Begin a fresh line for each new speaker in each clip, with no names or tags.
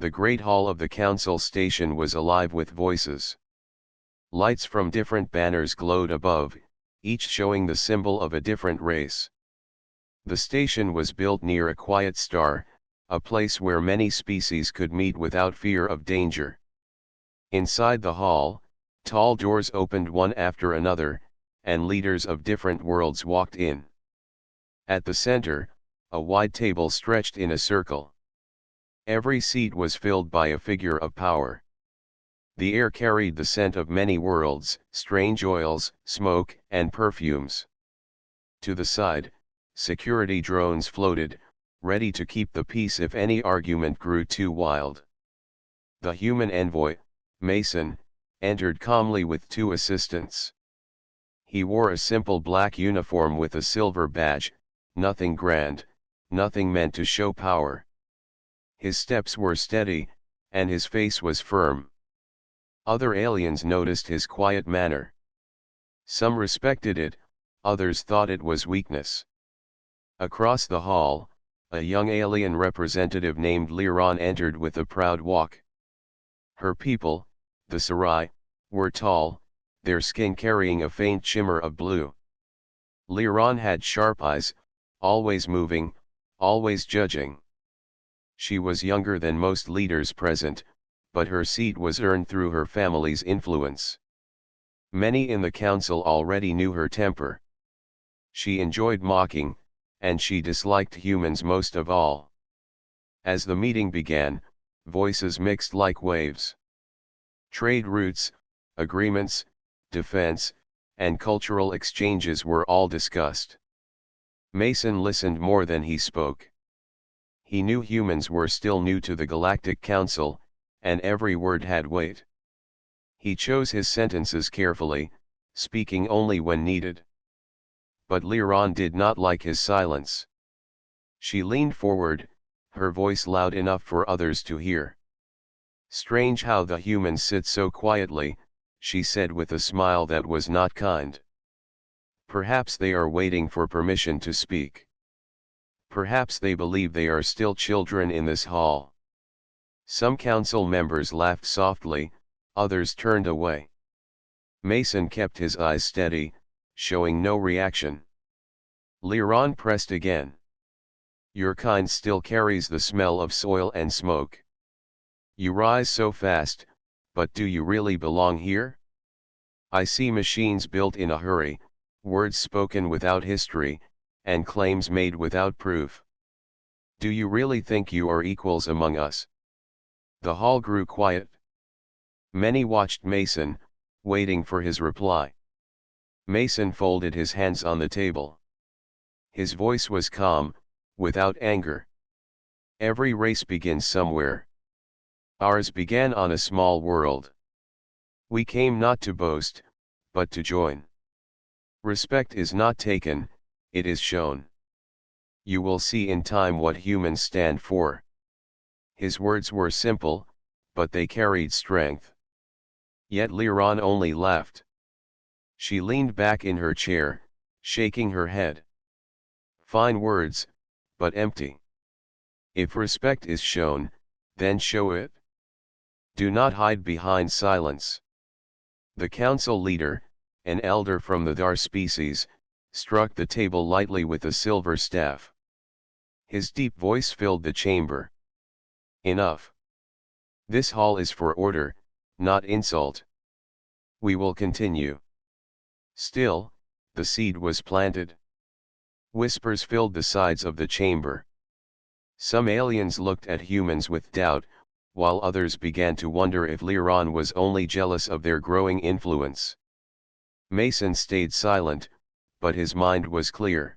The great hall of the council station was alive with voices. Lights from different banners glowed above, each showing the symbol of a different race. The station was built near a quiet star, a place where many species could meet without fear of danger. Inside the hall, tall doors opened one after another, and leaders of different worlds walked in. At the center, a wide table stretched in a circle. Every seat was filled by a figure of power. The air carried the scent of many worlds, strange oils, smoke, and perfumes. To the side, security drones floated, ready to keep the peace if any argument grew too wild. The human envoy, Mason, entered calmly with two assistants. He wore a simple black uniform with a silver badge, nothing grand, nothing meant to show power. His steps were steady, and his face was firm. Other aliens noticed his quiet manner. Some respected it, others thought it was weakness. Across the hall, a young alien representative named Liran entered with a proud walk. Her people, the Sarai, were tall, their skin carrying a faint shimmer of blue. Liran had sharp eyes, always moving, always judging. She was younger than most leaders present, but her seat was earned through her family's influence. Many in the council already knew her temper. She enjoyed mocking, and she disliked humans most of all. As the meeting began, voices mixed like waves. Trade routes, agreements, defense, and cultural exchanges were all discussed. Mason listened more than he spoke. He knew humans were still new to the Galactic Council, and every word had weight. He chose his sentences carefully, speaking only when needed. But Liran did not like his silence. She leaned forward, her voice loud enough for others to hear. "Strange how the humans sit so quietly," she said with a smile that was not kind. "Perhaps they are waiting for permission to speak. Perhaps they believe they are still children in this hall." Some council members laughed softly, others turned away. Mason kept his eyes steady, showing no reaction. Liran pressed again. "Your kind still carries the smell of soil and smoke. You rise so fast, but do you really belong here? I see machines built in a hurry, words spoken without history, and claims made without proof. Do you really think you are equals among us?" The hall grew quiet. Many watched Mason, waiting for his reply. Mason folded his hands on the table. His voice was calm, without anger. "Every race begins somewhere. Ours began on a small world. We came not to boast, but to join. Respect is not taken, it is shown. You will see in time what humans stand for." His words were simple, but they carried strength. Yet Liran only laughed. She leaned back in her chair, shaking her head. "Fine words, but empty. If respect is shown, then show it. Do not hide behind silence." The council leader, an elder from the Dar species, struck the table lightly with a silver staff. His deep voice filled the chamber. "Enough. This hall is for order, not insult. We will continue." Still, the seed was planted. Whispers filled the sides of the chamber. Some aliens looked at humans with doubt, while others began to wonder if Liran was only jealous of their growing influence. Mason stayed silent, but his mind was clear.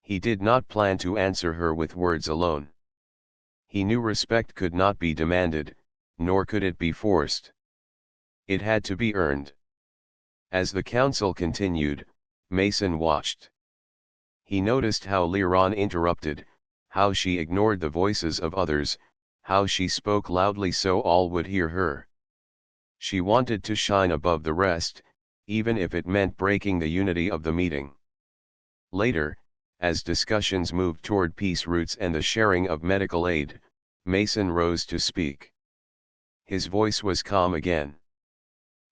He did not plan to answer her with words alone. He knew respect could not be demanded, nor could it be forced. It had to be earned. As the council continued, Mason watched. He noticed how Liran interrupted, how she ignored the voices of others, how she spoke loudly so all would hear her. She wanted to shine above the rest, even if it meant breaking the unity of the meeting. Later, as discussions moved toward peace routes and the sharing of medical aid, Mason rose to speak. His voice was calm again.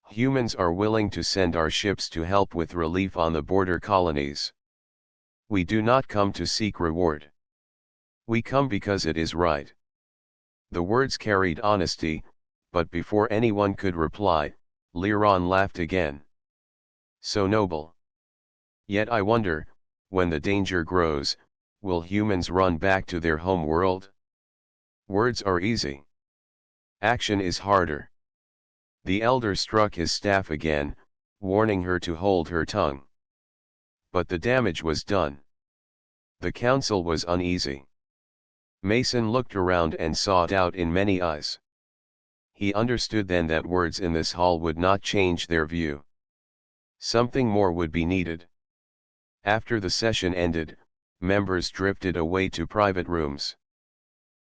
Humans are willing to send our ships to help with relief on the border colonies. We do not come to seek reward. We come because it is right. The words carried honesty, but before anyone could reply, Liron laughed again. So noble. Yet I wonder, when the danger grows, will humans run back to their home world? Words are easy. Action is harder. The elder struck his staff again, warning her to hold her tongue. But the damage was done. The council was uneasy. Mason looked around and saw doubt in many eyes. He understood then that words in this hall would not change their view. Something more would be needed. After the session ended, members drifted away to private rooms.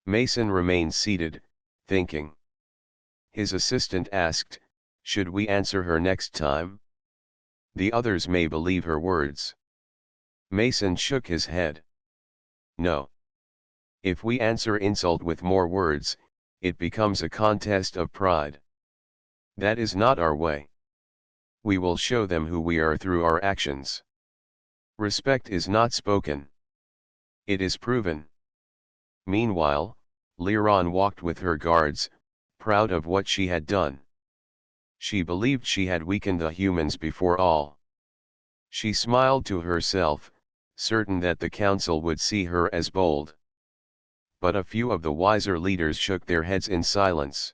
Mason remained seated, thinking. His assistant asked, "Should we answer her next time? The others may believe her words." Mason shook his head. "No. If we answer insult with more words, it becomes a contest of pride. That is not our way. We will show them who we are through our actions. Respect is not spoken. It is proven." Meanwhile, Liron walked with her guards, proud of what she had done. She believed she had weakened the humans before all. She smiled to herself, certain that the council would see her as bold. But a few of the wiser leaders shook their heads in silence.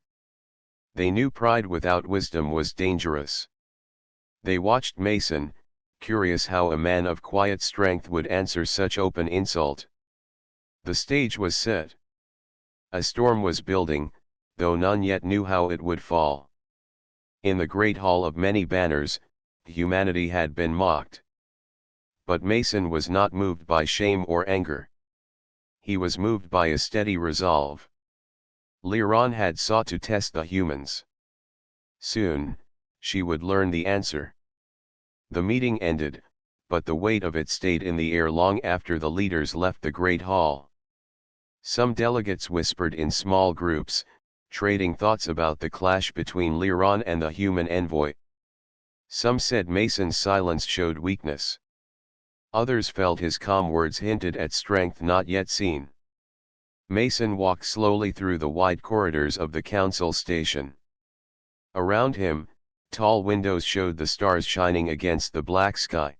They knew pride without wisdom was dangerous. They watched Mason, curious how a man of quiet strength would answer such open insult. The stage was set. A storm was building, though none yet knew how it would fall. In the great hall of many banners, humanity had been mocked. But Mason was not moved by shame or anger. He was moved by a steady resolve. Liron had sought to test the humans. Soon, she would learn the answer. The meeting ended, but the weight of it stayed in the air long after the leaders left the great hall. Some delegates whispered in small groups, trading thoughts about the clash between Liron and the human envoy. Some said Mason's silence showed weakness. Others felt his calm words hinted at strength not yet seen. Mason walked slowly through the wide corridors of the council station. Around him, tall windows showed the stars shining against the black sky.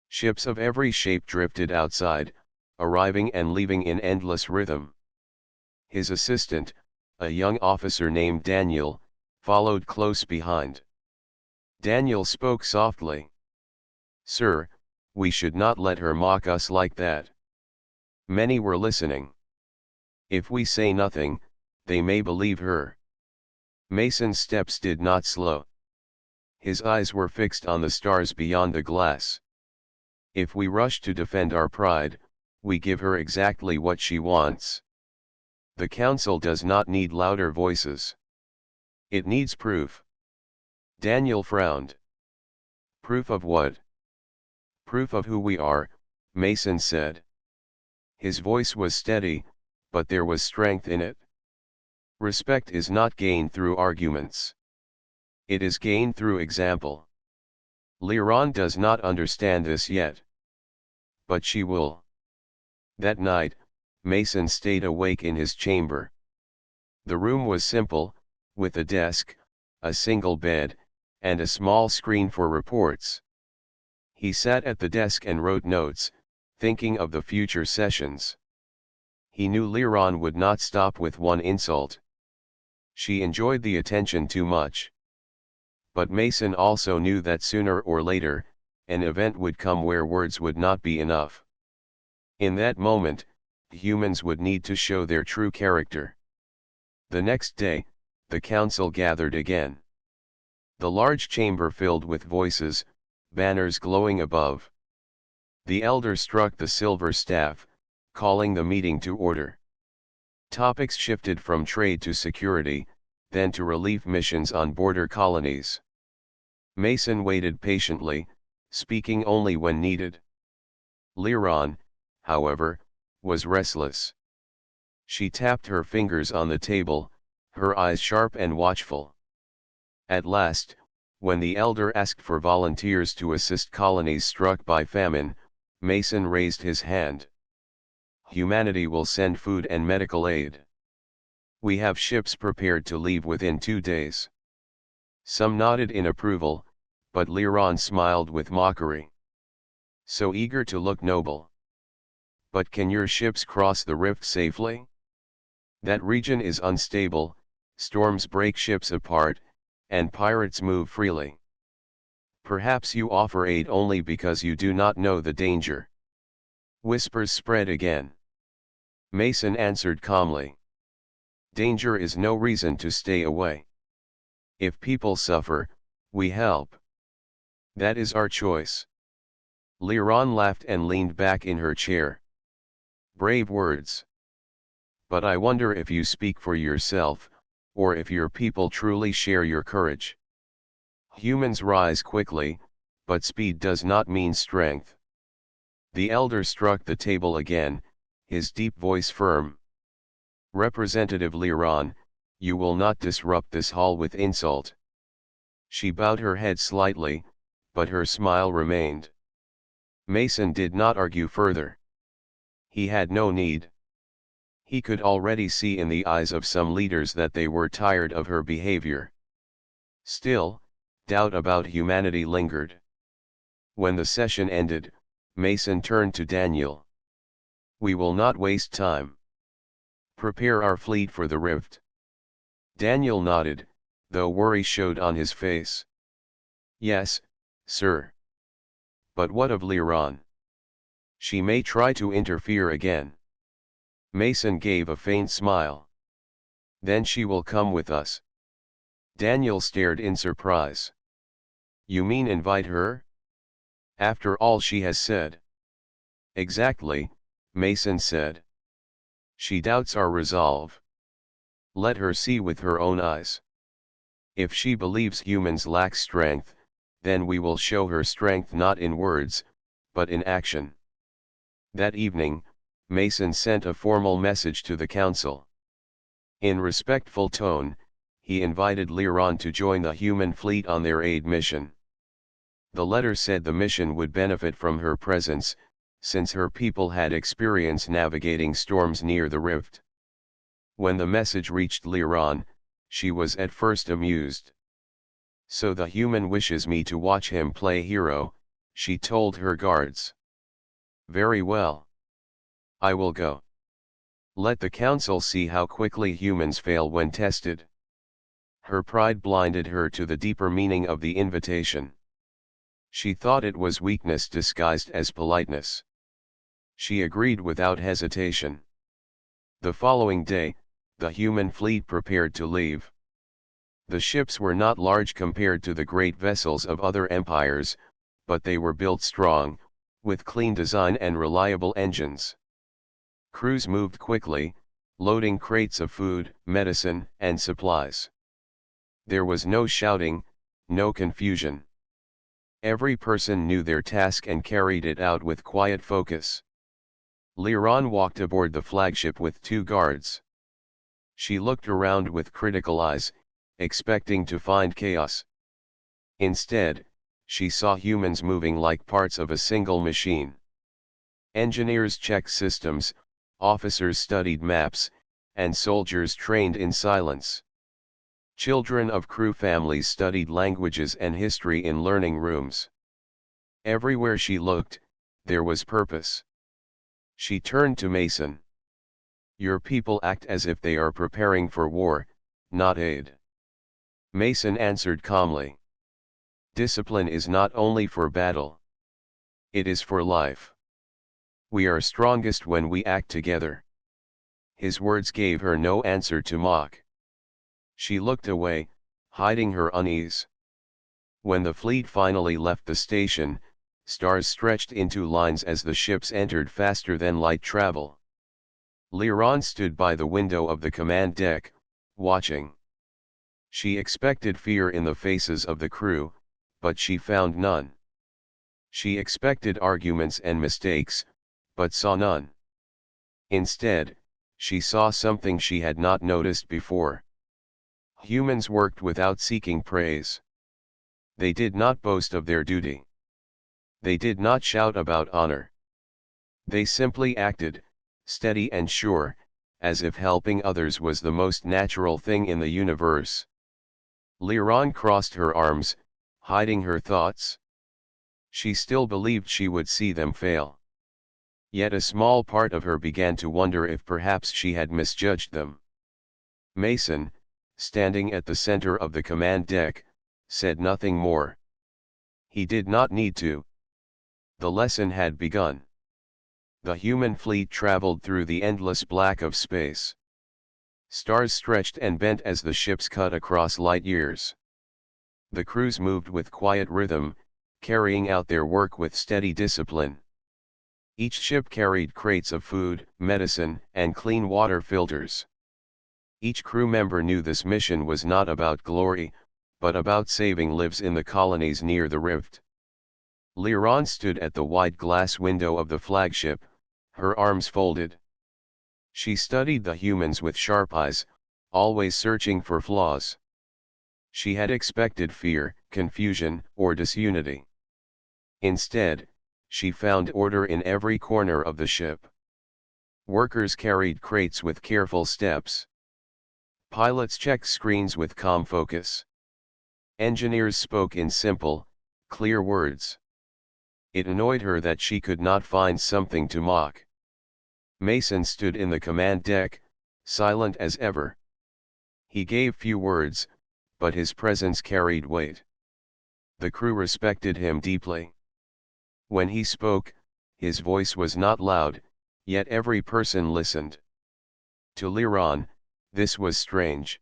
Ships of every shape drifted outside, arriving and leaving in endless rhythm. His assistant, a young officer named Daniel, followed close behind. Daniel spoke softly. "Sir, we should not let her mock us like that." Many were listening. "If we say nothing, they may believe her." Mason's steps did not slow. His eyes were fixed on the stars beyond the glass. "If we rush to defend our pride, we give her exactly what she wants. The council does not need louder voices. It needs proof." Daniel frowned. "Proof of what?" "Proof of who we are," Mason said. His voice was steady, but there was strength in it. "Respect is not gained through arguments. It is gained through example. Liron does not understand this yet. But she will." That night, Mason stayed awake in his chamber. The room was simple, with a desk, a single bed, and a small screen for reports. He sat at the desk and wrote notes, thinking of the future sessions. He knew Liron would not stop with one insult. She enjoyed the attention too much. But Mason also knew that sooner or later, an event would come where words would not be enough. In that moment, humans would need to show their true character. The next day, the council gathered again. The large chamber filled with voices, banners glowing above. The elder struck the silver staff, calling the meeting to order. Topics shifted from trade to security, then to relief missions on border colonies. Mason waited patiently, speaking only when needed. Liron, however, was restless. She tapped her fingers on the table, her eyes sharp and watchful. At last, when the elder asked for volunteers to assist colonies struck by famine, Mason raised his hand. Humanity will send food and medical aid. We have ships prepared to leave within 2 days. Some nodded in approval, but Liron smiled with mockery. So eager to look noble. But can your ships cross the rift safely? That region is unstable, storms break ships apart, and pirates move freely. Perhaps you offer aid only because you do not know the danger. Whispers spread again. Mason answered calmly. Danger is no reason to stay away. If people suffer, we help. That is our choice. Liron laughed and leaned back in her chair. Brave words. But I wonder if you speak for yourself, or if your people truly share your courage. Humans rise quickly, but speed does not mean strength. The elder struck the table again, his deep voice firm. Representative Liron, you will not disrupt this hall with insult. She bowed her head slightly, but her smile remained. Mason did not argue further. He had no need. He could already see in the eyes of some leaders that they were tired of her behavior. Still, doubt about humanity lingered. When the session ended, Mason turned to Daniel. We will not waste time. Prepare our fleet for the rift. Daniel nodded, though worry showed on his face. Yes, sir. But what of Liron? She may try to interfere again. Mason gave a faint smile. Then she will come with us. Daniel stared in surprise. You mean invite her? After all she has said. Exactly, Mason said. She doubts our resolve. Let her see with her own eyes. If she believes humans lack strength, then we will show her strength not in words, but in action. That evening, Mason sent a formal message to the council. In respectful tone, he invited Liron to join the human fleet on their aid mission. The letter said the mission would benefit from her presence, since her people had experience navigating storms near the rift. When the message reached Liron, she was at first amused. So the human wishes me to watch him play hero, she told her guards. Very well. I will go. Let the council see how quickly humans fail when tested. Her pride blinded her to the deeper meaning of the invitation. She thought it was weakness disguised as politeness. She agreed without hesitation. The following day, the human fleet prepared to leave. The ships were not large compared to the great vessels of other empires, but they were built strong, with clean design and reliable engines. Crews moved quickly, loading crates of food, medicine, and supplies. There was no shouting, no confusion. Every person knew their task and carried it out with quiet focus. Liron walked aboard the flagship with 2 guards. She looked around with critical eyes, expecting to find chaos. Instead, she saw humans moving like parts of a single machine. Engineers checked systems, officers studied maps, and soldiers trained in silence. Children of crew families studied languages and history in learning rooms. Everywhere she looked, there was purpose. She turned to Mason. Your people act as if they are preparing for war, not aid. Mason answered calmly. Discipline is not only for battle. It is for life. We are strongest when we act together. His words gave her no answer to mock. She looked away, hiding her unease. When the fleet finally left the station, stars stretched into lines as the ships entered faster than light travel. Liron stood by the window of the command deck, watching. She expected fear in the faces of the crew, but she found none. She expected arguments and mistakes, but saw none. Instead, she saw something she had not noticed before. Humans worked without seeking praise. They did not boast of their duty. They did not shout about honor. They simply acted, steady and sure, as if helping others was the most natural thing in the universe. Liran crossed her arms, hiding her thoughts. She still believed she would see them fail. Yet a small part of her began to wonder if perhaps she had misjudged them. Mason, standing at the center of the command deck, said nothing more. He did not need to. The lesson had begun. The human fleet traveled through the endless black of space. Stars stretched and bent as the ships cut across light years. The crews moved with quiet rhythm, carrying out their work with steady discipline. Each ship carried crates of food, medicine, and clean water filters. Each crew member knew this mission was not about glory, but about saving lives in the colonies near the rift. Liran stood at the wide glass window of the flagship, her arms folded. She studied the humans with sharp eyes, always searching for flaws. She had expected fear, confusion, or disunity. Instead, she found order in every corner of the ship. Workers carried crates with careful steps. Pilots checked screens with calm focus. Engineers spoke in simple, clear words. It annoyed her that she could not find something to mock. Mason stood in the command deck, silent as ever. He gave few words, but his presence carried weight. The crew respected him deeply. When he spoke, his voice was not loud, yet every person listened. To Liran, this was strange.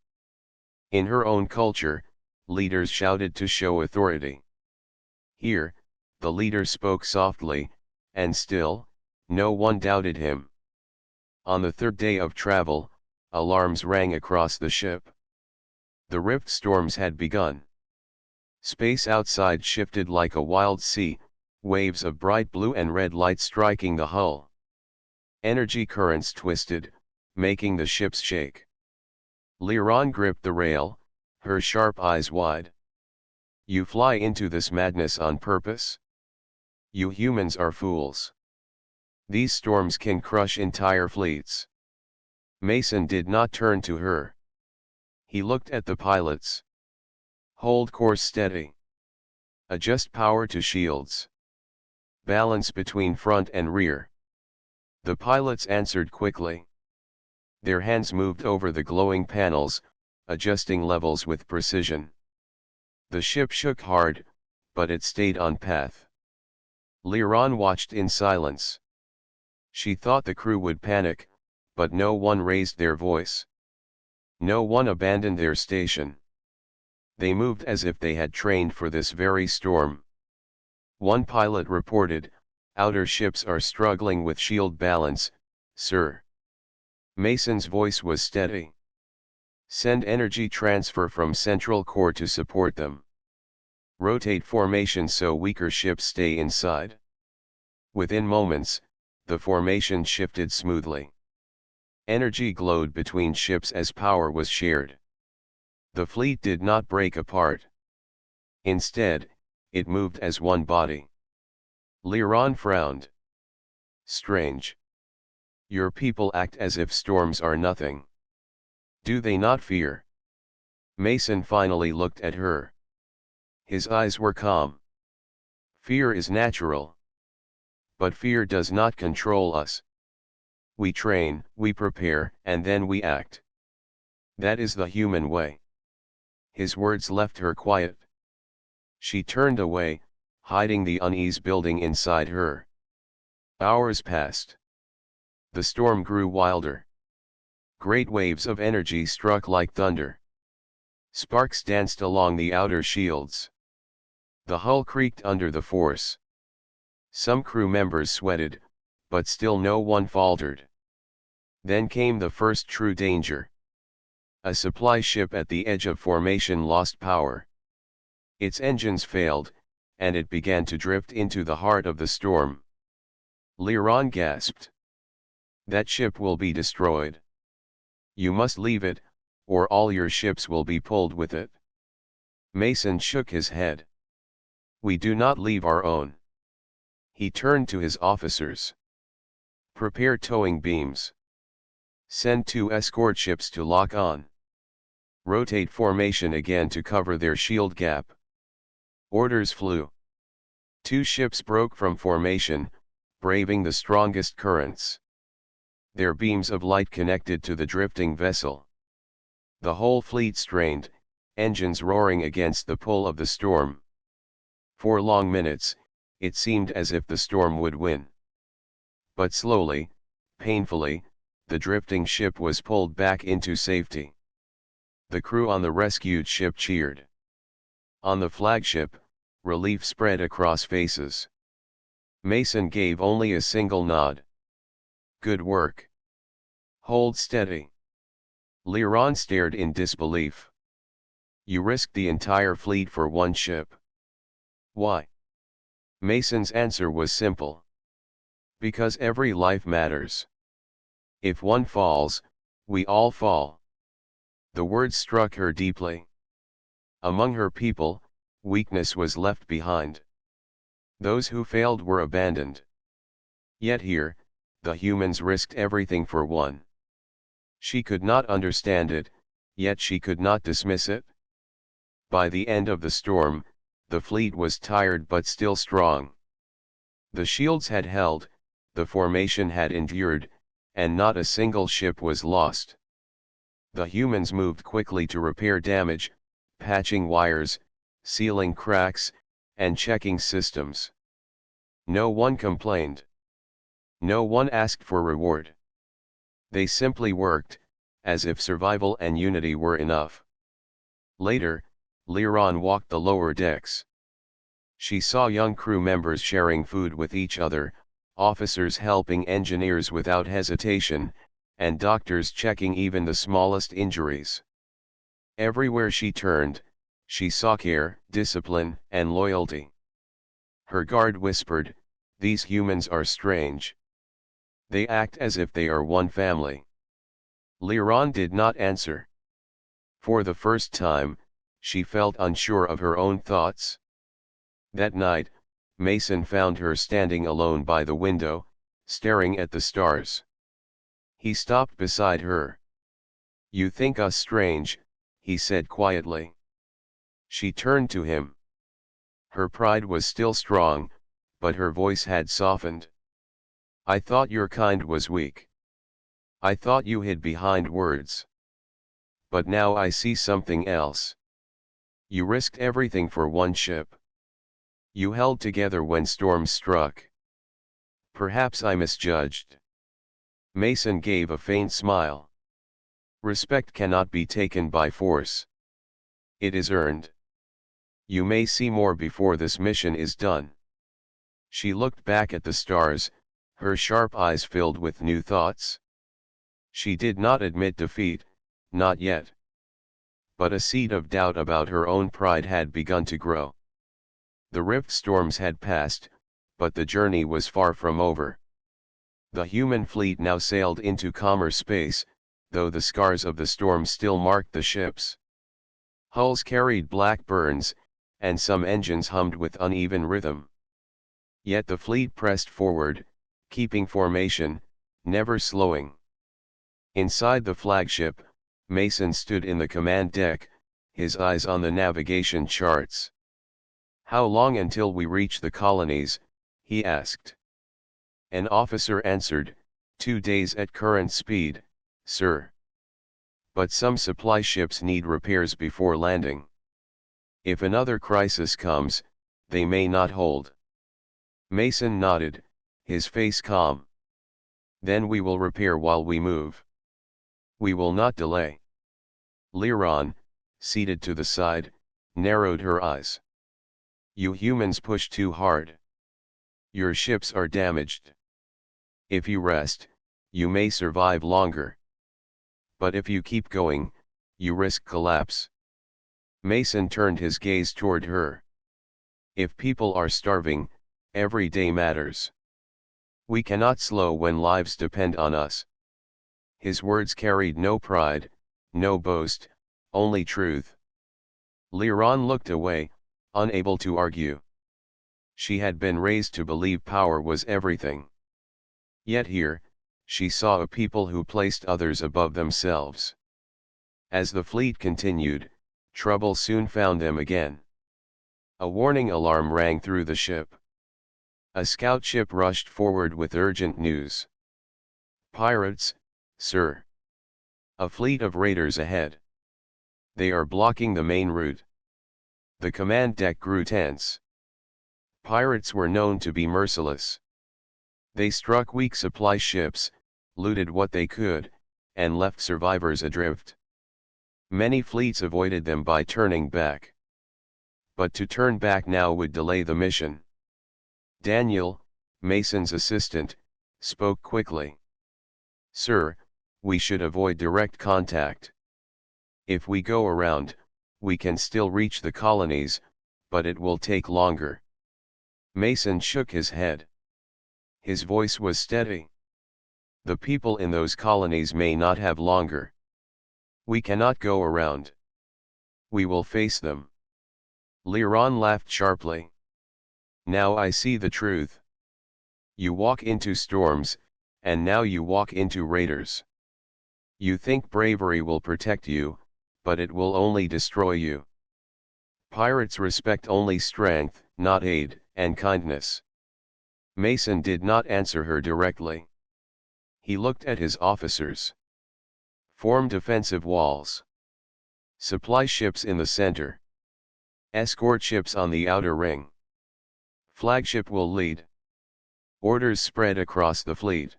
In her own culture, leaders shouted to show authority. Here, the leader spoke softly, and still, no one doubted him. On the third day of travel, alarms rang across the ship. The rift storms had begun. Space outside shifted like a wild sea, waves of bright blue and red light striking the hull. Energy currents twisted, making the ships shake. Liran gripped the rail, her sharp eyes wide. You fly into this madness on purpose? You humans are fools. These storms can crush entire fleets. Mason did not turn to her. He looked at the pilots. Hold course steady. Adjust power to shields. Balance between front and rear. The pilots answered quickly. Their hands moved over the glowing panels, adjusting levels with precision. The ship shook hard, but it stayed on path. Liran watched in silence. She thought the crew would panic, but no one raised their voice. No one abandoned their station. They moved as if they had trained for this very storm. One pilot reported, "Outer ships are struggling with shield balance, sir." Mason's voice was steady. Send energy transfer from central core to support them. Rotate formation so weaker ships stay inside. Within moments, the formation shifted smoothly. Energy glowed between ships as power was shared. The fleet did not break apart. Instead, it moved as one body. Liran frowned. Strange. Your people act as if storms are nothing. Do they not fear? Mason finally looked at her. His eyes were calm. Fear is natural. But fear does not control us. We train, we prepare, and then we act. That is the human way. His words left her quiet. She turned away, hiding the unease building inside her. Hours passed. The storm grew wilder. Great waves of energy struck like thunder. Sparks danced along the outer shields. The hull creaked under the force. Some crew members sweated, but still no one faltered. Then came the first true danger. A supply ship at the edge of formation lost power. Its engines failed, and it began to drift into the heart of the storm. Liran gasped. That ship will be destroyed. You must leave it, or all your ships will be pulled with it. Mason shook his head. We do not leave our own. He turned to his officers. Prepare towing beams. Send 2 escort ships to lock on. Rotate formation again to cover their shield gap. Orders flew. 2 ships broke from formation, braving the strongest currents. Their beams of light connected to the drifting vessel. The whole fleet strained, engines roaring against the pull of the storm. For long minutes, it seemed as if the storm would win. But slowly, painfully, the drifting ship was pulled back into safety. The crew on the rescued ship cheered. On the flagship, relief spread across faces. Mason gave only a single nod. Good work. Hold steady. Lyron stared in disbelief. You risked the entire fleet for one ship. Why? Mason's answer was simple. Because every life matters. If one falls, we all fall. The words struck her deeply. Among her people, weakness was left behind. Those who failed were abandoned. Yet here, the humans risked everything for one. She could not understand it, yet she could not dismiss it. By the end of the storm, the fleet was tired but still strong. The shields had held, the formation had endured, and not a single ship was lost. The humans moved quickly to repair damage, patching wires, sealing cracks, and checking systems. No one complained. No one asked for reward. They simply worked, as if survival and unity were enough. Later, Lyron walked the lower decks. She saw young crew members sharing food with each other, officers helping engineers without hesitation, and doctors checking even the smallest injuries. Everywhere she turned, she saw care, discipline, and loyalty. Her guard whispered, "These humans are strange. They act as if they are one family." Lyron did not answer. For the first time, she felt unsure of her own thoughts. That night, Mason found her standing alone by the window, staring at the stars. He stopped beside her. "You think us strange," he said quietly. She turned to him. Her pride was still strong, but her voice had softened. "I thought your kind was weak. I thought you hid behind words. But now I see something else. You risked everything for one ship. You held together when storms struck. Perhaps I misjudged." Mason gave a faint smile. "Respect cannot be taken by force. It is earned. You may see more before this mission is done." She looked back at the stars, her sharp eyes filled with new thoughts. She did not admit defeat, not yet. But a seed of doubt about her own pride had begun to grow. The rift storms had passed, but the journey was far from over. The human fleet now sailed into calmer space, though the scars of the storm still marked the ships. Hulls carried black burns, and some engines hummed with uneven rhythm. Yet the fleet pressed forward, keeping formation, never slowing. Inside the flagship, Mason stood in the command deck, his eyes on the navigation charts. "How long until we reach the colonies?" he asked. An officer answered, 2 days at current speed, sir. But some supply ships need repairs before landing. If another crisis comes, they may not hold. Mason nodded, his face calm. "Then we will repair while we move. We will not delay." Lyron, seated to the side, narrowed her eyes. "You humans push too hard. Your ships are damaged. If you rest, you may survive longer. But if you keep going, you risk collapse." Mason turned his gaze toward her. "If people are starving, every day matters. We cannot slow when lives depend on us." His words carried no pride, no boast, only truth. Liran looked away, unable to argue. She had been raised to believe power was everything. Yet here, she saw a people who placed others above themselves. As the fleet continued, trouble soon found them again. A warning alarm rang through the ship. A scout ship rushed forward with urgent news. "Pirates, sir. A fleet of raiders ahead. They are blocking the main route." The command deck grew tense. Pirates were known to be merciless. They struck weak supply ships, looted what they could, and left survivors adrift. Many fleets avoided them by turning back. But to turn back now would delay the mission. Daniel, Mason's assistant, spoke quickly. "Sir, we should avoid direct contact. If we go around, we can still reach the colonies, but it will take longer." Mason shook his head. His voice was steady. "The people in those colonies may not have longer. We cannot go around. We will face them." Liran laughed sharply. "Now I see the truth. You walk into storms, and now you walk into raiders. You think bravery will protect you, but it will only destroy you. Pirates respect only strength, not aid, and kindness." Mason did not answer her directly. He looked at his officers. "Form defensive walls. Supply ships in the center. Escort ships on the outer ring. Flagship will lead." Orders spread across the fleet.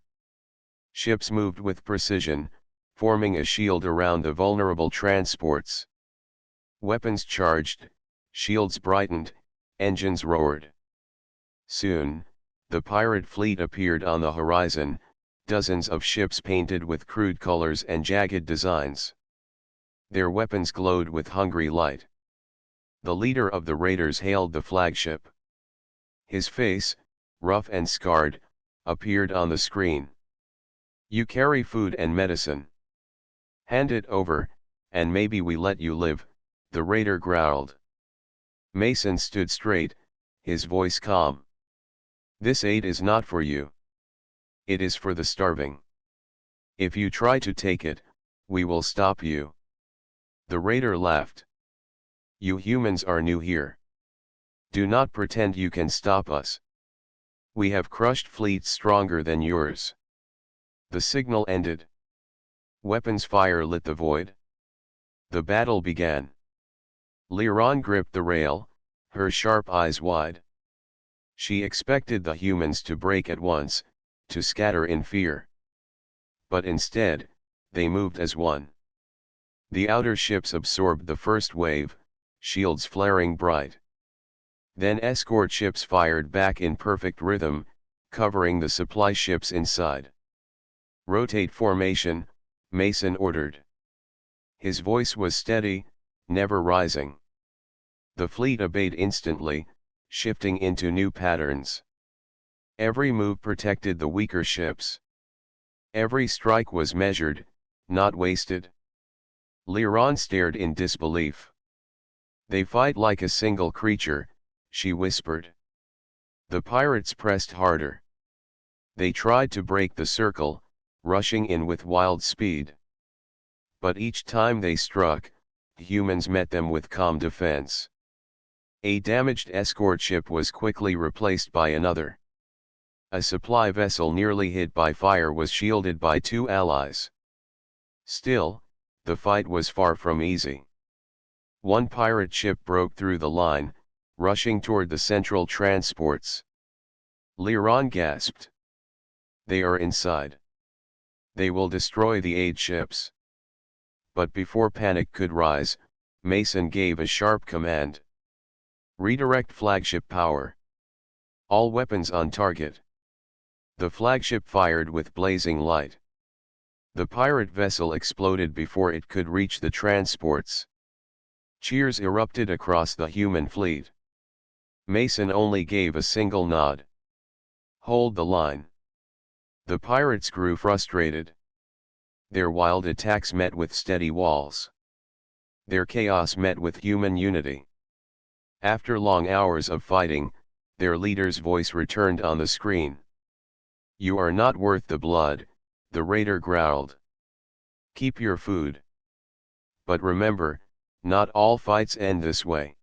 Ships moved with precision, forming a shield around the vulnerable transports. Weapons charged, shields brightened, engines roared. Soon, the pirate fleet appeared on the horizon, dozens of ships painted with crude colors and jagged designs. Their weapons glowed with hungry light. The leader of the raiders hailed the flagship. His face, rough and scarred, appeared on the screen. "You carry food and medicine. Hand it over, and maybe we let you live," the raider growled. Mason stood straight, his voice calm. "This aid is not for you. It is for the starving. If you try to take it, we will stop you." The raider laughed. "You humans are new here. Do not pretend you can stop us. We have crushed fleets stronger than yours." The signal ended. Weapons fire lit the void. The battle began. Liran gripped the rail, her sharp eyes wide. She expected the humans to break at once, to scatter in fear. But instead, they moved as one. The outer ships absorbed the first wave, shields flaring bright. Then escort ships fired back in perfect rhythm, covering the supply ships inside. "Rotate formation," Mason ordered. His voice was steady, never rising. The fleet obeyed instantly, shifting into new patterns. Every move protected the weaker ships. Every strike was measured, not wasted. Liran stared in disbelief. "They fight like a single creature," she whispered. The pirates pressed harder. They tried to break the circle, rushing in with wild speed. But each time they struck, humans met them with calm defense. A damaged escort ship was quickly replaced by another. A supply vessel nearly hit by fire was shielded by two allies. Still, the fight was far from easy. One pirate ship broke through the line, rushing toward the central transports. Liran gasped. "They are inside. They will destroy the aid ships." But before panic could rise, Mason gave a sharp command. "Redirect flagship power. All weapons on target." The flagship fired with blazing light. The pirate vessel exploded before it could reach the transports. Cheers erupted across the human fleet. Mason only gave a single nod. "Hold the line." The pirates grew frustrated. Their wild attacks met with steady walls. Their chaos met with human unity. After long hours of fighting, their leader's voice returned on the screen. "You are not worth the blood," the raider growled. "Keep your food. But remember, not all fights end this way."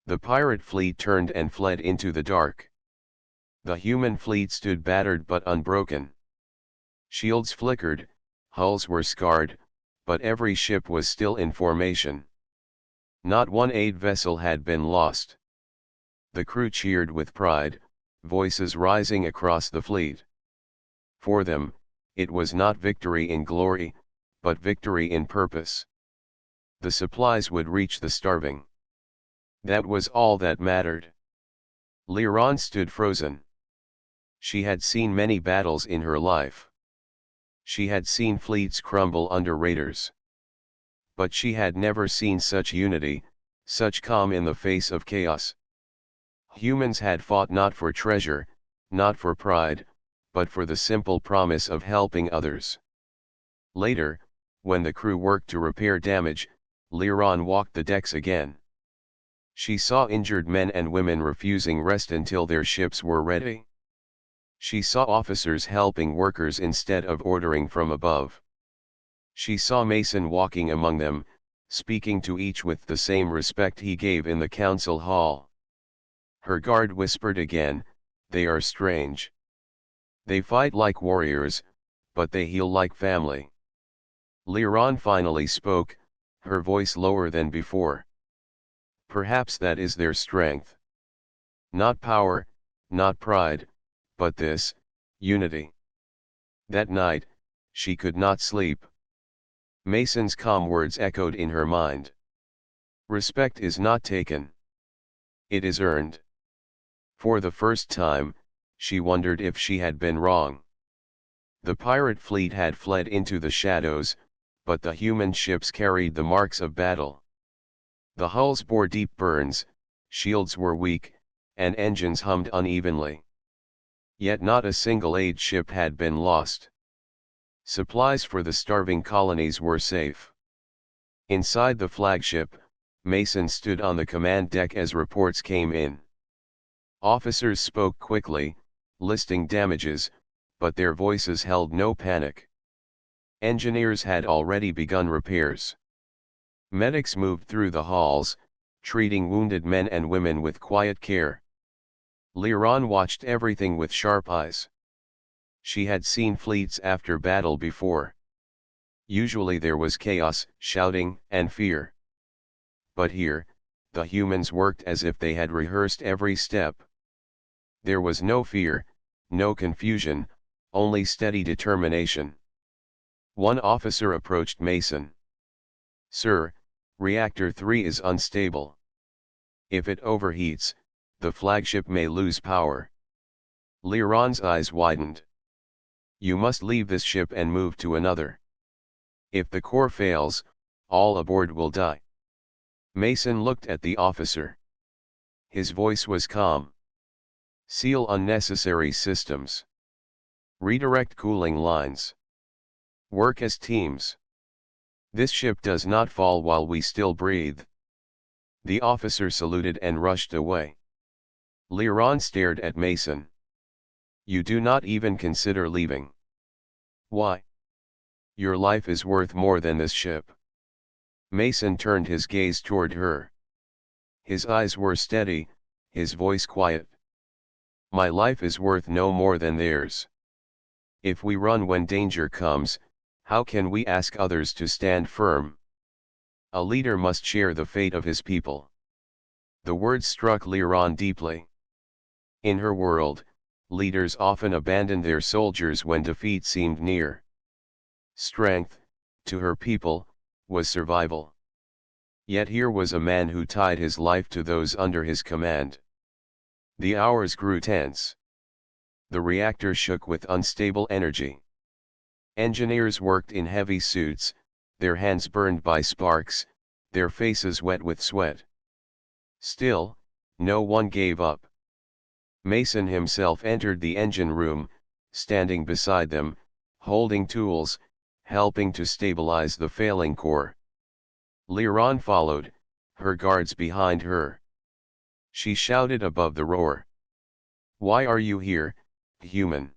The pirate fleet turned and fled into the dark. The human fleet stood battered but unbroken. Shields flickered, hulls were scarred, but every ship was still in formation. Not one aid vessel had been lost. The crew cheered with pride, voices rising across the fleet. For them, it was not victory in glory, but victory in purpose. The supplies would reach the starving. That was all that mattered. Liran stood frozen. She had seen many battles in her life. She had seen fleets crumble under raiders. But she had never seen such unity, such calm in the face of chaos. Humans had fought not for treasure, not for pride, but for the simple promise of helping others. Later, when the crew worked to repair damage, Liran walked the decks again. She saw injured men and women refusing rest until their ships were ready. She saw officers helping workers instead of ordering from above. She saw Mason walking among them, speaking to each with the same respect he gave in the council hall. Her guard whispered again, "They are strange. They fight like warriors, but they heal like family." Liran finally spoke, her voice lower than before. "Perhaps that is their strength. Not power, not pride, but this, unity." That night, she could not sleep. Mason's calm words echoed in her mind. Respect is not taken. It is earned. For the first time, she wondered if she had been wrong. The pirate fleet had fled into the shadows, but the human ships carried the marks of battle. The hulls bore deep burns, shields were weak, and engines hummed unevenly. Yet not a single aid ship had been lost. Supplies for the starving colonies were safe. Inside the flagship, Mason stood on the command deck as reports came in. Officers spoke quickly, listing damages, but their voices held no panic. Engineers had already begun repairs. Medics moved through the halls, treating wounded men and women with quiet care. Liran watched everything with sharp eyes. She had seen fleets after battle before. Usually there was chaos, shouting, and fear. But here, the humans worked as if they had rehearsed every step. There was no fear, no confusion, only steady determination. One officer approached Mason. "Sir, Reactor 3 is unstable. If it overheats, the flagship may lose power." Liran's eyes widened. "You must leave this ship and move to another. If the core fails, all aboard will die." Mason looked at the officer. His voice was calm. "Seal unnecessary systems. Redirect cooling lines. Work as teams. This ship does not fall while we still breathe." The officer saluted and rushed away. Liran stared at Mason. "You do not even consider leaving. Why? Your life is worth more than this ship." Mason turned his gaze toward her. His eyes were steady, his voice quiet. "My life is worth no more than theirs. If we run when danger comes, how can we ask others to stand firm? A leader must share the fate of his people." The words struck Liran deeply. In her world, leaders often abandoned their soldiers when defeat seemed near. Strength, to her people, was survival. Yet here was a man who tied his life to those under his command. The hours grew tense. The reactor shook with unstable energy. Engineers worked in heavy suits, their hands burned by sparks, their faces wet with sweat. Still, no one gave up. Mason himself entered the engine room, standing beside them, holding tools, helping to stabilize the failing core. Liran followed, her guards behind her. She shouted above the roar. "Why are you here, human?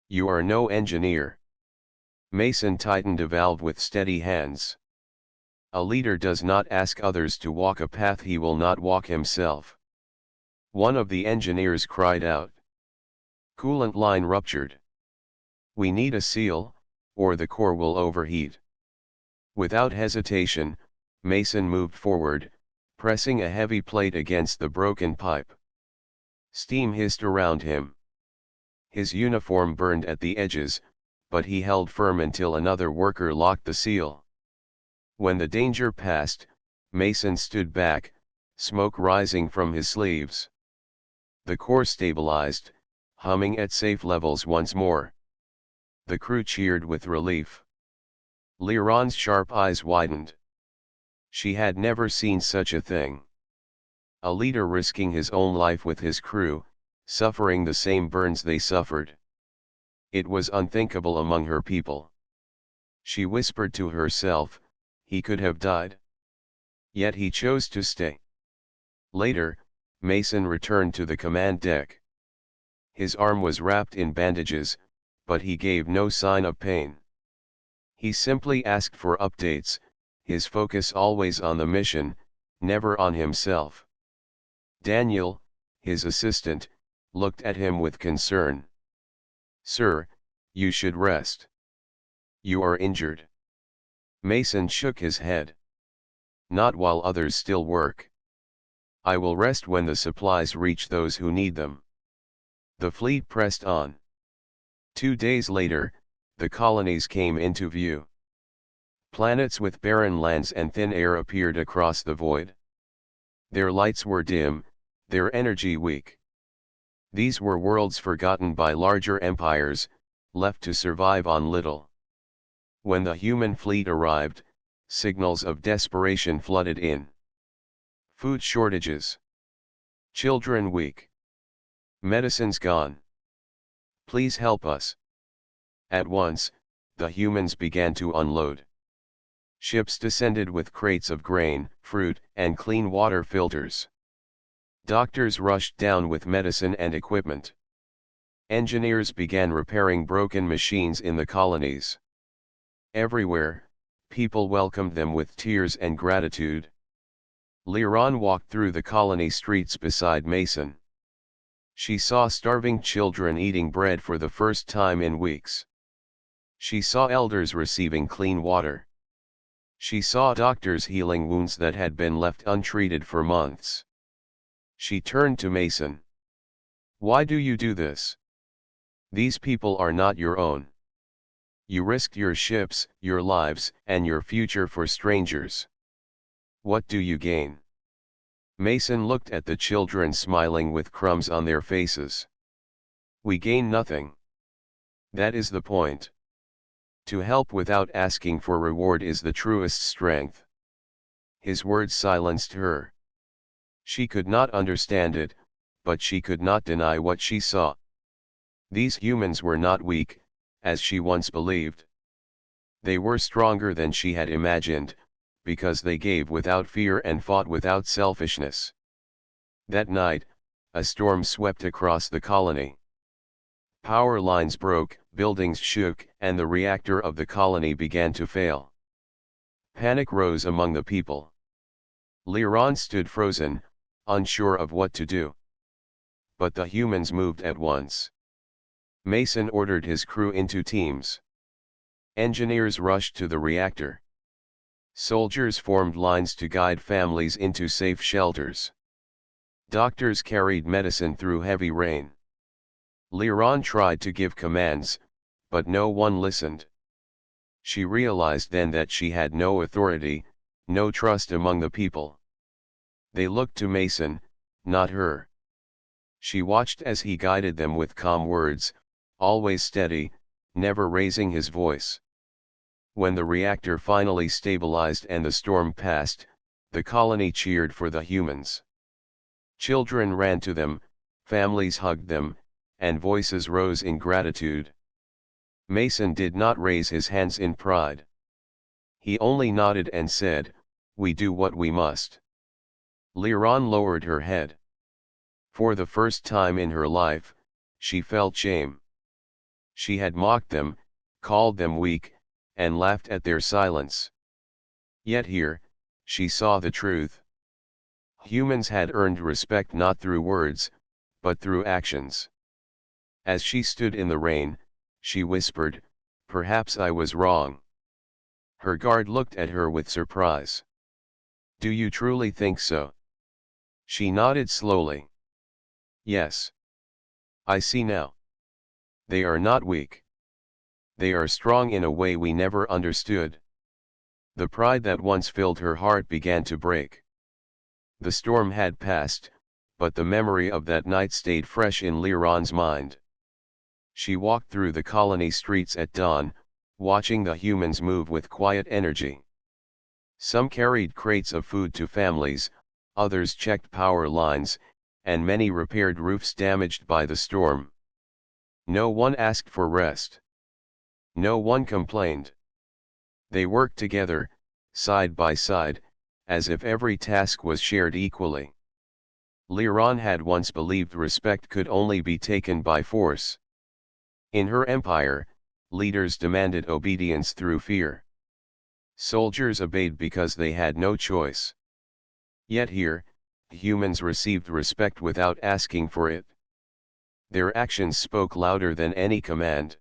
You are no engineer." Mason tightened a valve with steady hands. A leader does not ask others to walk a path he will not walk himself. One of the engineers cried out. Coolant line ruptured. "We need a seal, or the core will overheat." Without hesitation, Mason moved forward, pressing a heavy plate against the broken pipe. Steam hissed around him. His uniform burned at the edges, but he held firm until another worker locked the seal. When the danger passed, Mason stood back, smoke rising from his sleeves. The core stabilized, humming at safe levels once more. The crew cheered with relief. Liran's sharp eyes widened. She had never seen such a thing. A leader risking his own life with his crew, suffering the same burns they suffered. It was unthinkable among her people. She whispered to herself, he could have died. Yet he chose to stay. Later, Mason returned to the command deck. His arm was wrapped in bandages, but he gave no sign of pain. He simply asked for updates, his focus always on the mission, never on himself. Daniel, his assistant, looked at him with concern. "Sir, you should rest. You are injured." Mason shook his head. "Not while others still work. I will rest when the supplies reach those who need them." The fleet pressed on. 2 days later, the colonies came into view. Planets with barren lands and thin air appeared across the void. Their lights were dim, their energy weak. These were worlds forgotten by larger empires, left to survive on little. When the human fleet arrived, signals of desperation flooded in. Food shortages. Children weak. Medicines gone. Please help us. At once, the humans began to unload. Ships descended with crates of grain, fruit, and clean water filters. Doctors rushed down with medicine and equipment. Engineers began repairing broken machines in the colonies. Everywhere, people welcomed them with tears and gratitude. Liran walked through the colony streets beside Mason. She saw starving children eating bread for the first time in weeks. She saw elders receiving clean water. She saw doctors healing wounds that had been left untreated for months. She turned to Mason. "Why do you do this? These people are not your own. You risked your ships, your lives, and your future for strangers. What do you gain?" Mason looked at the children smiling with crumbs on their faces. "We gain nothing. That is the point. To help without asking for reward is the truest strength." His words silenced her. She could not understand it, but she could not deny what she saw. These humans were not weak, as she once believed. They were stronger than she had imagined, because they gave without fear and fought without selfishness. That night, a storm swept across the colony. Power lines broke, buildings shook, and the reactor of the colony began to fail. Panic rose among the people. Liran stood frozen, unsure of what to do. But the humans moved at once. Mason ordered his crew into teams. Engineers rushed to the reactor. Soldiers formed lines to guide families into safe shelters. Doctors carried medicine through heavy rain. Liran tried to give commands, but no one listened. She realized then that she had no authority, no trust among the people. They looked to Mason, not her. She watched as he guided them with calm words, always steady, never raising his voice. When the reactor finally stabilized and the storm passed, the colony cheered for the humans. Children ran to them, families hugged them, and voices rose in gratitude. Mason did not raise his hands in pride. He only nodded and said, "We do what we must." Liran lowered her head. For the first time in her life, she felt shame. She had mocked them, called them weak, and laughed at their silence. Yet here, she saw the truth. Humans had earned respect not through words, but through actions. As she stood in the rain, she whispered, "Perhaps I was wrong." Her guard looked at her with surprise. "Do you truly think so?" She nodded slowly. "Yes. I see now. They are not weak. They are strong in a way we never understood." The pride that once filled her heart began to break. The storm had passed, but the memory of that night stayed fresh in Liran's mind. She walked through the colony streets at dawn, watching the humans move with quiet energy. Some carried crates of food to families, others checked power lines, and many repaired roofs damaged by the storm. No one asked for rest. No one complained. They worked together, side by side, as if every task was shared equally. Liran had once believed respect could only be taken by force. In her empire, leaders demanded obedience through fear. Soldiers obeyed because they had no choice. Yet here, humans received respect without asking for it. Their actions spoke louder than any command.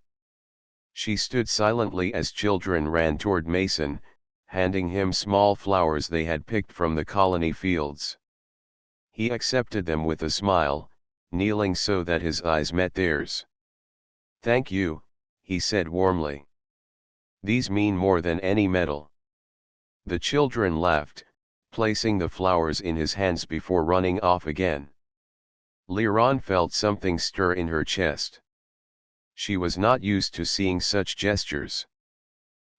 She stood silently as children ran toward Mason, handing him small flowers they had picked from the colony fields. He accepted them with a smile, kneeling so that his eyes met theirs. "Thank you," he said warmly. "These mean more than any medal." The children laughed, placing the flowers in his hands before running off again. Liran felt something stir in her chest. She was not used to seeing such gestures.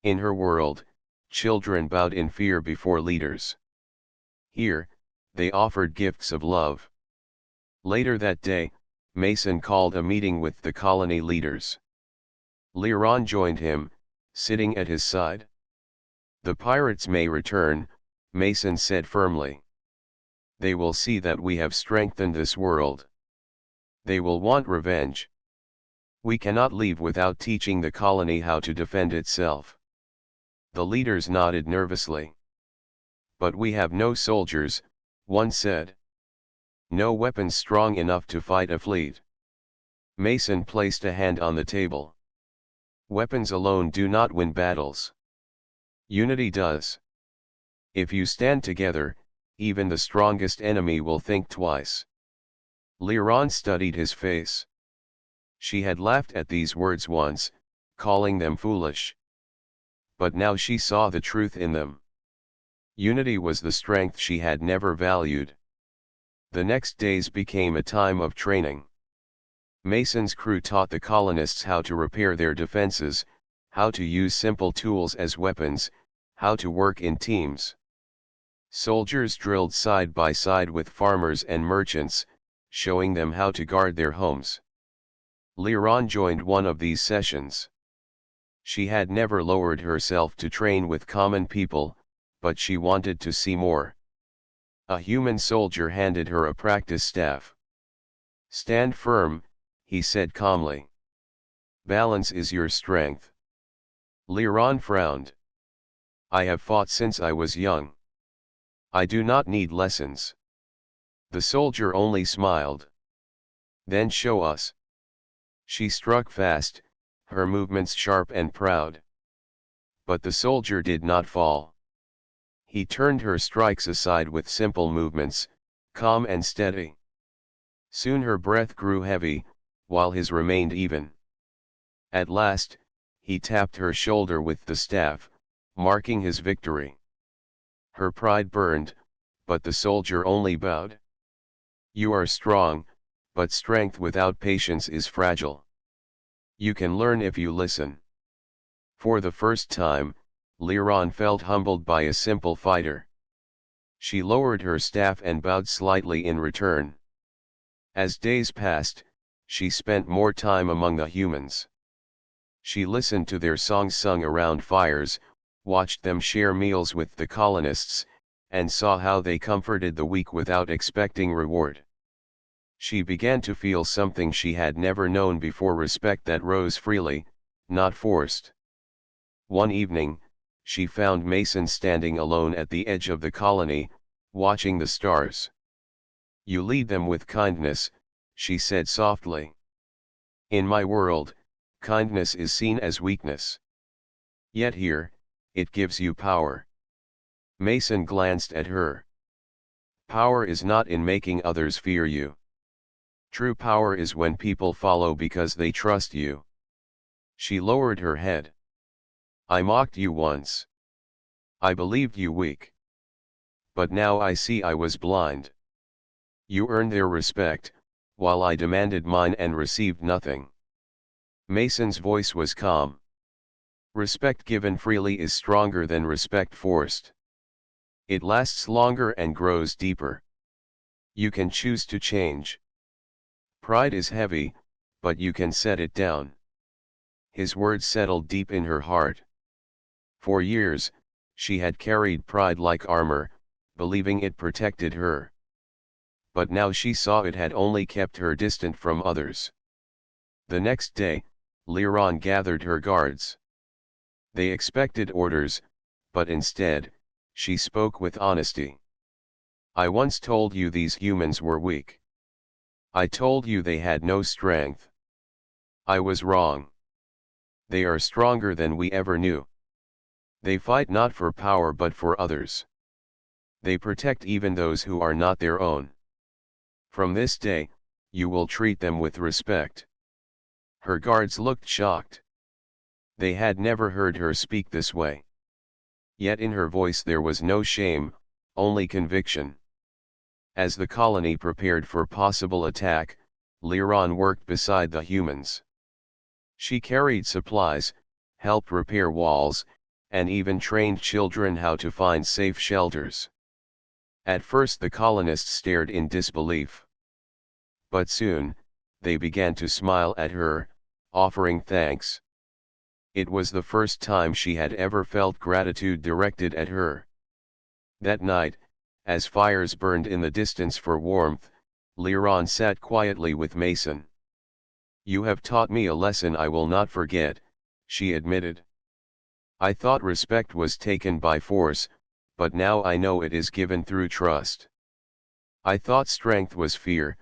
In her world, children bowed in fear before leaders. Here, they offered gifts of love. Later that day, Mason called a meeting with the colony leaders. Liran joined him, sitting at his side. "The pirates may return," Mason said firmly. "They will see that we have strengthened this world. They will want revenge. We cannot leave without teaching the colony how to defend itself." The leaders nodded nervously. "But we have no soldiers," one said. "No weapons strong enough to fight a fleet." Mason placed a hand on the table. "Weapons alone do not win battles. Unity does. If you stand together, even the strongest enemy will think twice." Liran studied his face. She had laughed at these words once, calling them foolish. But now she saw the truth in them. Unity was the strength she had never valued. The next days became a time of training. Mason's crew taught the colonists how to repair their defenses, how to use simple tools as weapons, how to work in teams. Soldiers drilled side by side with farmers and merchants, showing them how to guard their homes. Liran joined one of these sessions. She had never lowered herself to train with common people, but she wanted to see more. A human soldier handed her a practice staff. "Stand firm," he said calmly. "Balance is your strength." Liran frowned. "I have fought since I was young. I do not need lessons." The soldier only smiled. "Then show us." She struck fast, her movements sharp and proud. But the soldier did not fall. He turned her strikes aside with simple movements, calm and steady. Soon her breath grew heavy, while his remained even. At last, he tapped her shoulder with the staff, marking his victory. Her pride burned, but the soldier only bowed. "You are strong, but strength without patience is fragile. You can learn if you listen." For the first time, Liran felt humbled by a simple fighter. She lowered her staff and bowed slightly in return. As days passed, she spent more time among the humans. She listened to their songs sung around fires, watched them share meals with the colonists, and saw how they comforted the weak without expecting reward. She began to feel something she had never known before: respect that rose freely, not forced. One evening, she found Mason standing alone at the edge of the colony, watching the stars. "You lead them with kindness," she said softly. "In my world, kindness is seen as weakness. Yet here, it gives you power." Mason glanced at her. "Power is not in making others fear you. True power is when people follow because they trust you." She lowered her head. "I mocked you once. I believed you weak. But now I see I was blind. You earned their respect, while I demanded mine and received nothing." Mason's voice was calm. "Respect given freely is stronger than respect forced. It lasts longer and grows deeper. You can choose to change. Pride is heavy, but you can set it down." His words settled deep in her heart. For years, she had carried pride like armor, believing it protected her. But now she saw it had only kept her distant from others. The next day, Liron gathered her guards. They expected orders, but instead, she spoke with honesty. "I once told you these humans were weak. I told you they had no strength. I was wrong. They are stronger than we ever knew. They fight not for power but for others. They protect even those who are not their own. From this day, you will treat them with respect." Her guards looked shocked. They had never heard her speak this way. Yet in her voice there was no shame, only conviction. As the colony prepared for possible attack, Liron worked beside the humans. She carried supplies, helped repair walls, and even trained children how to find safe shelters. At first the colonists stared in disbelief. But soon, they began to smile at her, offering thanks. It was the first time she had ever felt gratitude directed at her. That night, as fires burned in the distance for warmth, Liron sat quietly with Mason. "You have taught me a lesson I will not forget," she admitted. "I thought respect was taken by force, but now I know it is given through trust. I thought strength was fear,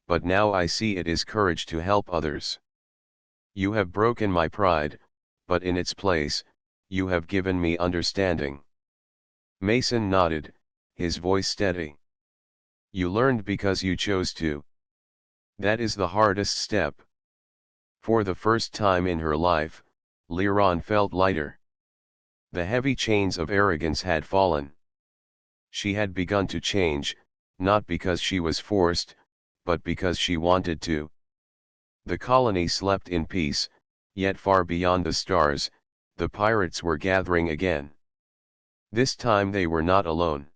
but now I see it is courage to help others. You have broken my pride, but in its place, you have given me understanding." Mason nodded, his voice steady. "You learned because you chose to. That is the hardest step." For the first time in her life, Liron felt lighter. The heavy chains of arrogance had fallen. She had begun to change, not because she was forced, but because she wanted to. The colony slept in peace, yet far beyond the stars, the pirates were gathering again. This time they were not alone.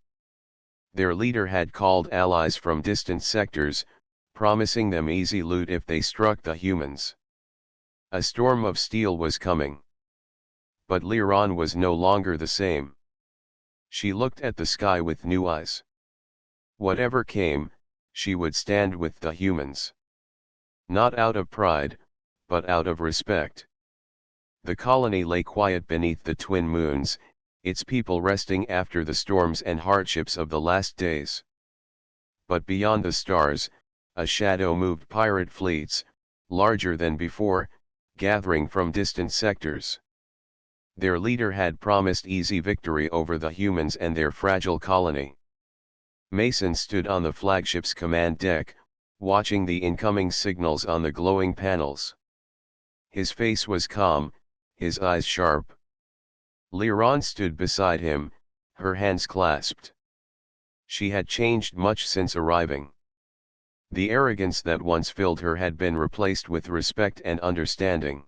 Their leader had called allies from distant sectors, promising them easy loot if they struck the humans. A storm of steel was coming. But Liron was no longer the same. She looked at the sky with new eyes. Whatever came, she would stand with the humans. Not out of pride, but out of respect. The colony lay quiet beneath the twin moons, its people resting after the storms and hardships of the last days. But beyond the stars, a shadow moved: pirate fleets, larger than before, gathering from distant sectors. Their leader had promised easy victory over the humans and their fragile colony. Mason stood on the flagship's command deck, watching the incoming signals on the glowing panels. His face was calm, his eyes sharp. Liron stood beside him, her hands clasped. She had changed much since arriving. The arrogance that once filled her had been replaced with respect and understanding.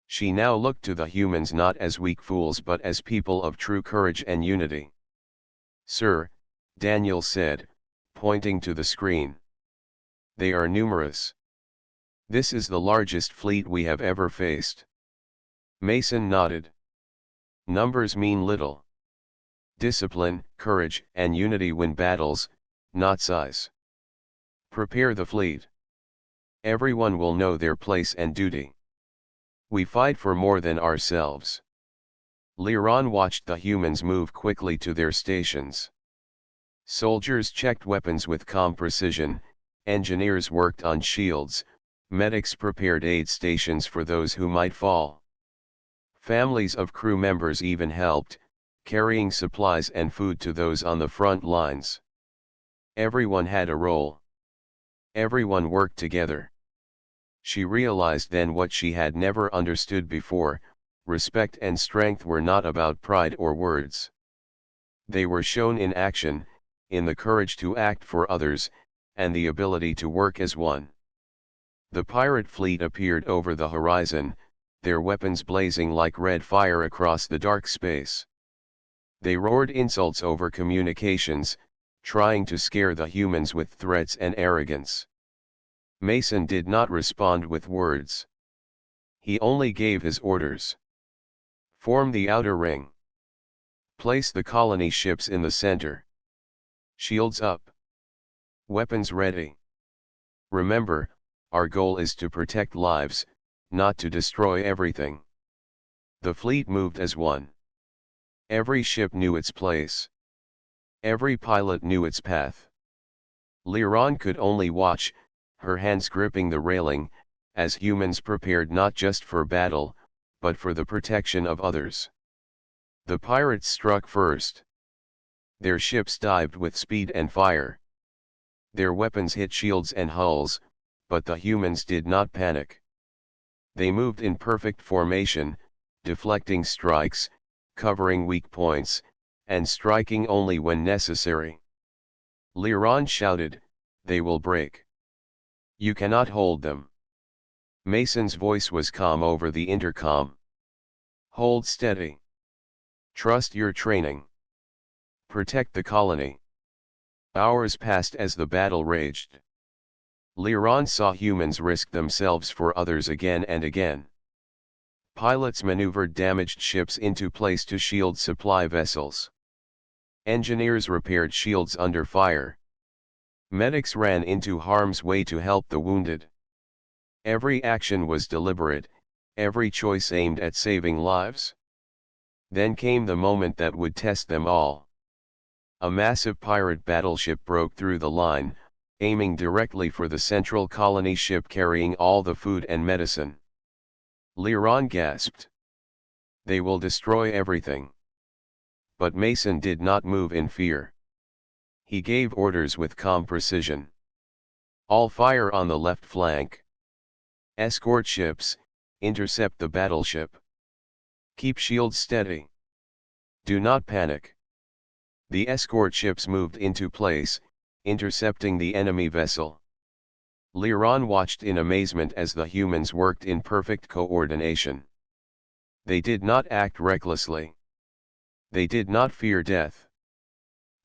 She now looked to the humans not as weak fools but as people of true courage and unity. "Sir," Daniel said, pointing to the screen. "They are numerous. This is the largest fleet we have ever faced. Mason nodded. Numbers mean little. Discipline, courage, and unity win battles, not size. Prepare the fleet. Everyone will know their place and duty. We fight for more than ourselves. Liron watched the humans move quickly to their stations. Soldiers checked weapons with calm precision, engineers worked on shields, medics prepared aid stations for those who might fall. Families of crew members even helped, carrying supplies and food to those on the front lines. Everyone had a role. Everyone worked together. She realized then what she had never understood before: respect and strength were not about pride or words. They were shown in action, in the courage to act for others, and the ability to work as one. The pirate fleet appeared over the horizon, their weapons blazing like red fire across the dark space. They roared insults over communications, trying to scare the humans with threats and arrogance. Mason did not respond with words. He only gave his orders. Form the outer ring. Place the colony ships in the center. Shields up. Weapons ready. Remember, our goal is to protect lives, not to destroy everything. The fleet moved as one. Every ship knew its place. Every pilot knew its path. Liron could only watch, her hands gripping the railing, as humans prepared not just for battle, but for the protection of others. The pirates struck first. Their ships dived with speed and fire. Their weapons hit shields and hulls, but the humans did not panic. They moved in perfect formation, deflecting strikes, covering weak points, and striking only when necessary. Liron shouted, "They will break. You cannot hold them." Mason's voice was calm over the intercom. "Hold steady. Trust your training. Protect the colony." Hours passed as the battle raged. Liron saw humans risk themselves for others again and again. Pilots maneuvered damaged ships into place to shield supply vessels. Engineers repaired shields under fire. Medics ran into harm's way to help the wounded. Every action was deliberate, every choice aimed at saving lives. Then came the moment that would test them all. A massive pirate battleship broke through the line, aiming directly for the central colony ship carrying all the food and medicine. Liron gasped. "They will destroy everything." But Mason did not move in fear. He gave orders with calm precision. "All fire on the left flank. Escort ships, intercept the battleship. Keep shields steady. Do not panic." The escort ships moved into place, intercepting the enemy vessel. Liron watched in amazement as the humans worked in perfect coordination. They did not act recklessly. They did not fear death.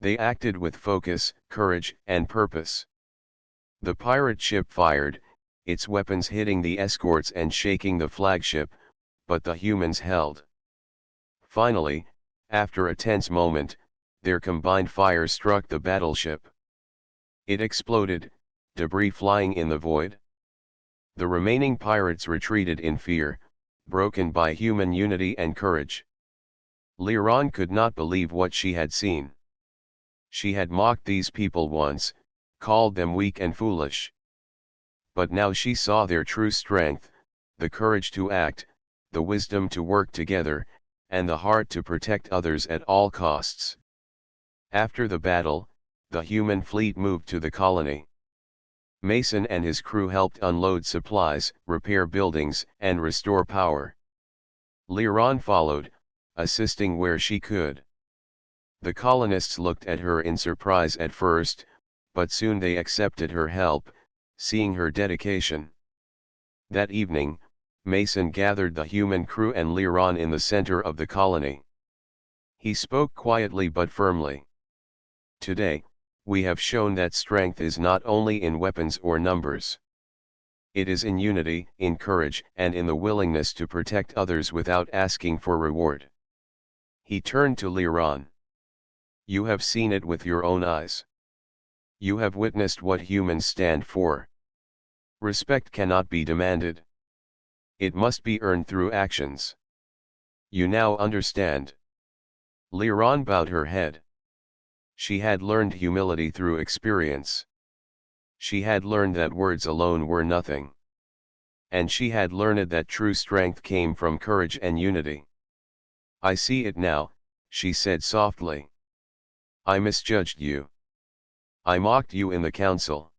They acted with focus, courage, and purpose. The pirate ship fired, its weapons hitting the escorts and shaking the flagship, but the humans held. Finally, after a tense moment, their combined fire struck the battleship. It exploded, debris flying in the void. The remaining pirates retreated in fear, broken by human unity and courage. Liron could not believe what she had seen. She had mocked these people once, called them weak and foolish. But now she saw their true strength, the courage to act, the wisdom to work together, and the heart to protect others at all costs. After the battle, the human fleet moved to the colony. Mason and his crew helped unload supplies, repair buildings, and restore power. Liron followed, assisting where she could. The colonists looked at her in surprise at first, but soon they accepted her help, seeing her dedication. That evening, Mason gathered the human crew and Liron in the center of the colony. He spoke quietly but firmly. "Today, we have shown that strength is not only in weapons or numbers. It is in unity, in courage, and in the willingness to protect others without asking for reward. He turned to Liran. You have seen it with your own eyes. You have witnessed what humans stand for. Respect cannot be demanded. It must be earned through actions. You now understand. Liran bowed her head. She had learned humility through experience. She had learned that words alone were nothing. And she had learned that true strength came from courage and unity. I see it now, she said softly. I misjudged you. I mocked you in the council.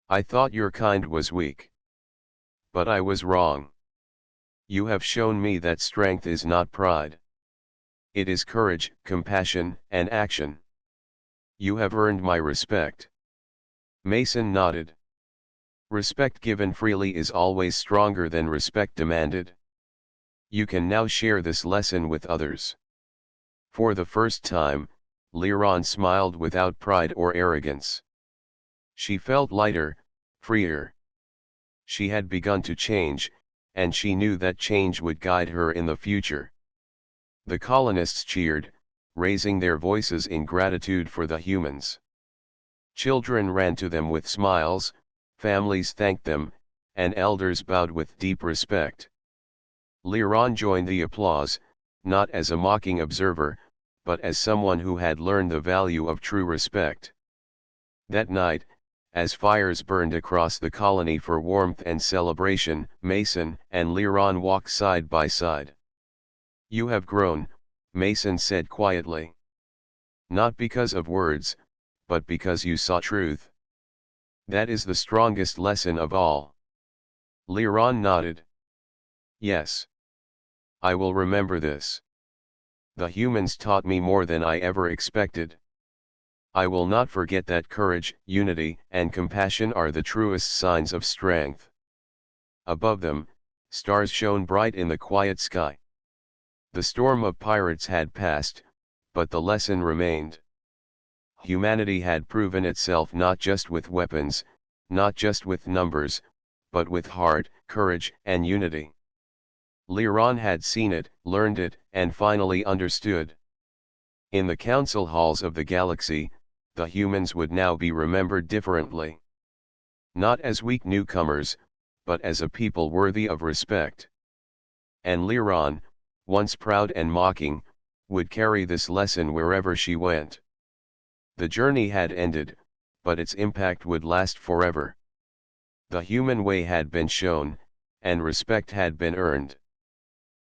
I thought your kind was weak. But I was wrong. You have shown me that strength is not pride. It is courage, compassion, and action. You have earned my respect. Mason nodded. Respect given freely is always stronger than respect demanded. You can now share this lesson with others. For the first time, Liran smiled without pride or arrogance. She felt lighter, freer. She had begun to change, and she knew that change would guide her in the future. The colonists cheered, raising their voices in gratitude for the humans. Children ran to them with smiles, families thanked them, and elders bowed with deep respect. Liran joined the applause, not as a mocking observer, but as someone who had learned the value of true respect. That night, as fires burned across the colony for warmth and celebration, Mason and Liran walked side by side. You have grown, Mason said quietly. Not because of words, but because you saw truth. That is the strongest lesson of all. Liran nodded. Yes. I will remember this. The humans taught me more than I ever expected. I will not forget that courage, unity, and compassion are the truest signs of strength. Above them, stars shone bright in the quiet sky. The storm of pirates had passed, but the lesson remained. Humanity had proven itself not just with weapons, not just with numbers, but with heart, courage, and unity. Liran had seen it, learned it, and finally understood. In the council halls of the galaxy, the humans would now be remembered differently. Not as weak newcomers, but as a people worthy of respect. And Liran, once proud and mocking, would carry this lesson wherever she went. The journey had ended, but its impact would last forever. The human way had been shown, and respect had been earned.